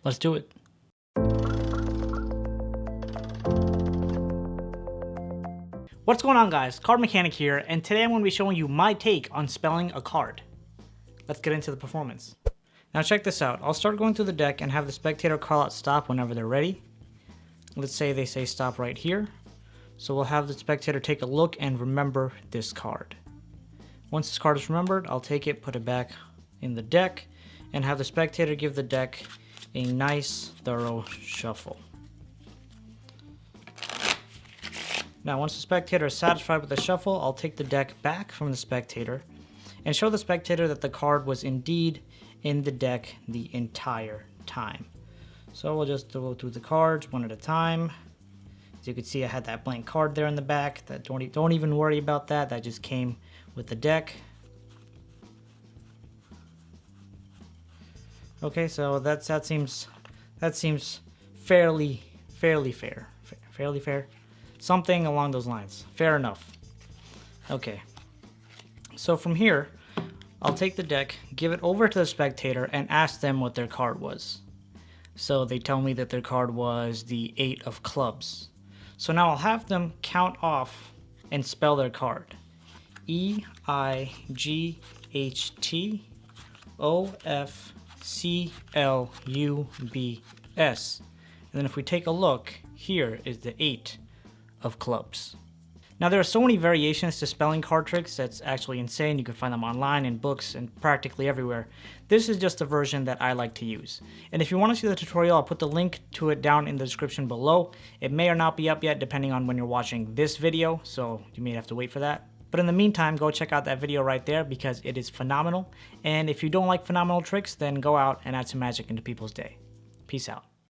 Let's do it. What's going on, guys? CardMechanic here, and today I'm going to be showing you my take on spelling a card. Let's get into the performance. Now check this out. I'll start going through the deck and have the spectator call out stop whenever they're ready. Let's say they say stop right here. So we'll have the spectator take a look and remember this card. Once this card is remembered, I'll take it, put it back in the deck, and have the spectator give the deck a nice, thorough shuffle. Now, once the spectator is satisfied with the shuffle, I'll take the deck back from the spectator and show the spectator that the card was indeed in the deck the entire time. So we'll just go through the cards one at a time. As you can see, I had that blank card there in the back. That don't even worry about that. That just came with the deck. Okay, so that seems fairly fair. Fairly fair. Something along those lines. Fair enough. Okay. So from here, I'll take the deck, give it over to the spectator, and ask them what their card was. So they tell me that their card was the 8 of clubs. So now I'll have them count off and spell their card. EIGHTOFCLUBS. And then if we take a look, here is the 8 of clubs. Now there are so many variations to spelling card tricks that's actually insane. You can find them online in books and practically everywhere. This is just the version that I like to use. And if you want to see the tutorial, I'll put the link to it down in the description below. It may or not be up yet depending on when you're watching this video, so you may have to wait for that. But in the meantime, go check out that video right there because it is phenomenal. And if you don't like phenomenal tricks, then go out and add some magic into people's day. Peace out.